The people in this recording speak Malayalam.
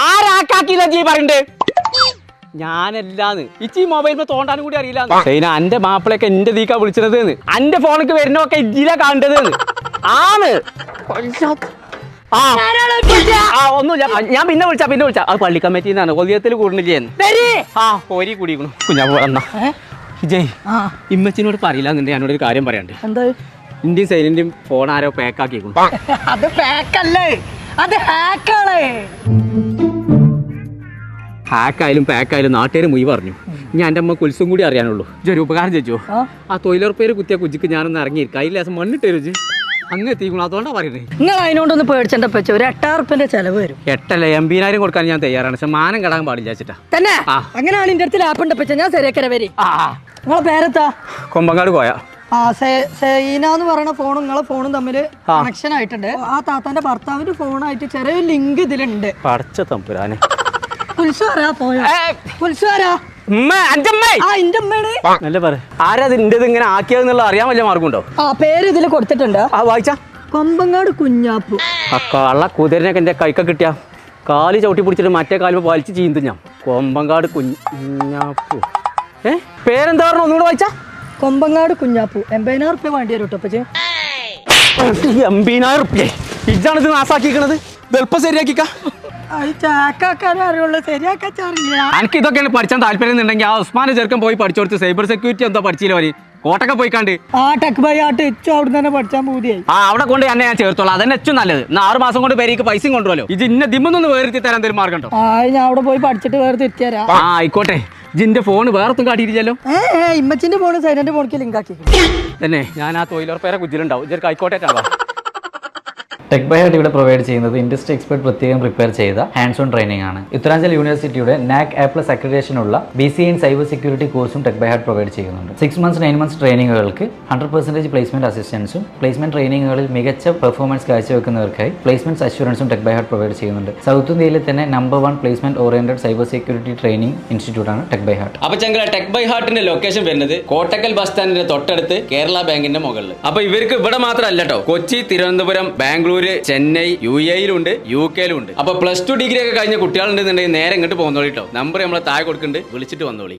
ആരാക്കാക്കില്ല ജി പറയണ്ടേ? ഞാനല്ലാന്ന് ഇച്ചി മൊബൈലിൽ തോണ്ടാനും കൂടി അറിയില്ല. അന്റെ മാപ്പിളൊക്കെ എന്റെ ദീക്കാ വിളിച്ചത്, അന്റെ ഫോണിക്ക് വരുന്നൊക്കെ ഇജില കാണേണ്ടത് ആണ്. ഒന്നുമില്ല, ഞാൻ പിന്നെ വിളിച്ചാ അത് പള്ളി കമ്മിറ്റിന്നാണ് കൊതിയത്തിൽ കൂടുന്നില്ലേ. കോരി കുടിക്കണു കുഞ്ഞാ. ജയ് ഇമ്മച്ചിനോട് പറയില്ല എന്നുണ്ടെങ്കിൽ ഞാനോടൊരു കാര്യം പറയാണ്ട്. എന്താ? ഇന്ത്യയും സൈലന്റും ഫോൺ ആരോ പാക്കാക്കിയേക്കും. അത് പാക്കല്ലേ, അത് ഹാക്കാണ്. ഹാക്കായാലും പാക്കായാലും നാട്ടുകാർ മുയി പറഞ്ഞു. ഞാൻ എൻ്റെ അമ്മ കുൽസും കൂടി അറിയാനുള്ളൂ. ഒരു ഉപകാരം ചോദിച്ചോ, ആ തൊഴിലുറപ്പേര് കുത്തിയ കുജിക്ക് ഞാനൊന്ന് ഇറങ്ങിയിരിക്കും. അതിൽ ദിവസം മണ്ണിട്ട് രുചി അങ്ങ് എത്തിക്കണം. അതുകൊണ്ടാ പറയുന്നത്. നിങ്ങൾ അതിനോടൊന്ന് പേടിച്ചെന്റെ പച്ച ഒരു 8,000 ചെലവ് വരും. 8 80,000 കൊടുക്കാൻ ഞാൻ തയ്യാറാണ്. പക്ഷെ മാനം കടാൻ പാടില്ല വെച്ചിട്ടാ. തന്നെ അങ്ങനെയാണ് എന്റെ അടുത്ത് ലാപ്പ് ഉണ്ട് പച്ച, ഞാൻ ശരിയാക്കര വരി. നിങ്ങളെ പേരെത്താ? കൊമ്പങ്ങാട് പോയാ സൈനാന്ന് പറയുന്ന ഫോണും നിങ്ങളെ ഫോണും തമ്മിൽ കണക്ഷൻ ആയിട്ടുണ്ട്. ആ താത്താന്റെ ഭർത്താവിന്റെ ഫോണായിട്ട് ചെറിയൊരു ലിങ്ക് ഇതിലുണ്ട്. പടച്ച തമ്പുരാനെ. ആരാത് ഇങ്ങനെ ആക്കിയതെന്നുള്ള അറിയാൻ വല്ല മാർഗമുണ്ടോ? ആ പേര് ഇതിൽ കൊടുത്തിട്ടുണ്ട്. വായിച്ചാ കൊമ്പങ്ങാട് കുഞ്ഞാപ്പു. കള്ള കുതിരനൊക്കെ എന്റെ കൈക്ക കിട്ടിയ കാല് ചവിട്ടി പിടിച്ചിട്ട് മറ്റേ കാല് വലിച്ചു ചീന്തു ഞാൻ. കൊമ്പങ്ങാട് കുഞ്ഞാപ്പു. പേരെന്താ പറഞ്ഞു? ഒന്നുകൂടെ വായിച്ചാ. കൊമ്പങ്ങാട് കുഞ്ഞാപ്പു. 80,000 റുപ്യ വേണ്ടി വരും കേട്ടോ. 80,000 റുപ്യ ഇജാണ് ഇത് നാസാക്കിക്കണത്. എളുപ്പം ശരിയാക്കിക്ക. എനിക്ക് ഇതൊക്കെയാണ് പഠിച്ചാൽ താല്പര്യം എന്നുണ്ടെങ്കിൽ ആ ഉസ്മാനെ ചെറുക്കൻ പോയി പഠിച്ചു കൊടുത്ത് സൈബർ സെക്യൂരിറ്റി എന്തോ പഠിച്ചില്ല വരി കോട്ടൊക്കെ പോയിക്കാണ്ട് അവിടെ കൊണ്ട് തന്നെ ഞാൻ ചേർത്തോളാം. അതന്നെ ഏറ്റവും നല്ലത്. 6 മാസം കൊണ്ട് പേരേക്ക് പൈസയും കൊണ്ടുവല്ലോ. ഇത് ഇന്ന ദിമ്മൊന്നും വേർത്തി തരാൻ എന്തെങ്കിലും മാർഗം ഉണ്ടോ? ഞാൻ അവിടെ പോയി പഠിച്ചിട്ട് വേറെ തിരിച്ചുതരാം. ആയിക്കോട്ടെ. ജിന്റെ ഫോൺ വേറൊന്നും കാട്ടിയില്ലല്ലോ. ഇമ്മച്ചിന്റെ ഫോൺ സൈലന്റ് ഫോണിക്ക് ലിങ്ക് ആക്കി തന്നെ. ഞാൻ ആ തൊഴിലുറപ്പേരെ കുജിലുണ്ടാവും. ഇതൊരു ആയിക്കോട്ടെ. ടെക് ബൈ ഹാർട്ട് ഇവിടെ പ്രൊവൈഡ് ചെയ്യുന്നത് ഇൻഡസ്ട്രി എക്സ്പെർട്ട് പ്രത്യേകം പ്രിപ്പയർ ചെയ്ത ഹാൻഡ്സ് ഓൺ ട്രെയിനിങ് ആണ്. ഉത്തരാഞ്ചൽ യൂണിവേഴ്സിറ്റിയുടെ NAC A+ അക്രഡിറ്റേഷനുള്ള BCA ഇൻ സൈബർ സെക്യൂരിറ്റി കോഴ്സും ടെക് ബൈ ഹാർട്ട് പ്രൊവൈഡ് ചെയ്യുന്നുണ്ട്. 6 months 9 months ട്രെയിനിങ്ങുകൾക്ക് 100% പ്ലേസ്മെന്റ് അസിസ്റ്റൻസും പ്ലേസ്മെന്റ് ട്രെയിനിങ്ങുകളിൽ മികച്ച പെർഫോമൻസ് കാഴ്ചവെക്കുന്നവർക്കായി പ്ലേസ്മെന്റ് അഷുറൻസും ടെക് ബൈ ഹാർട്ട് പ്രൊവൈഡ് ചെയ്യുന്നുണ്ട്. സൗത്ത് ഇന്ത്യയിലെ തന്നെ number 1 placement oriented cyber security training institute ആണ് ടെക് ബൈ ഹാർട്ട്. അപ്പൊ ചങ്കള ടെക് ബൈ ഹാർട്ടിന്റെ ലൊക്കേഷൻ വരുന്നത് കോട്ടക്കൽ ബസ് സ്റ്റാൻഡിന്റെ തൊട്ടടുത്ത് കേരള ബാങ്കിന്റെ മുകളിൽ. അപ്പൊ ഇവർക്ക് ഇവിടെ മാത്രമല്ല കേട്ടോ, കൊച്ചി, തിരുവനന്തപുരം, ബാംഗ്ലൂര്, ചെന്നൈ, UAE-യിലുണ്ട്, UK-യിലുണ്ട്. അപ്പൊ +2 ഡിഗ്രി ഒക്കെ കഴിഞ്ഞ കുട്ടികളുണ്ടെന്നുണ്ടെങ്കിൽ നേരെ ഇങ്ങോട്ട് പോകുന്നോളി കേട്ടോ. നമ്പർ നമ്മളെ താഴെ കൊടുക്കുന്നുണ്ട്, വിളിച്ചിട്ട് വന്നോളി.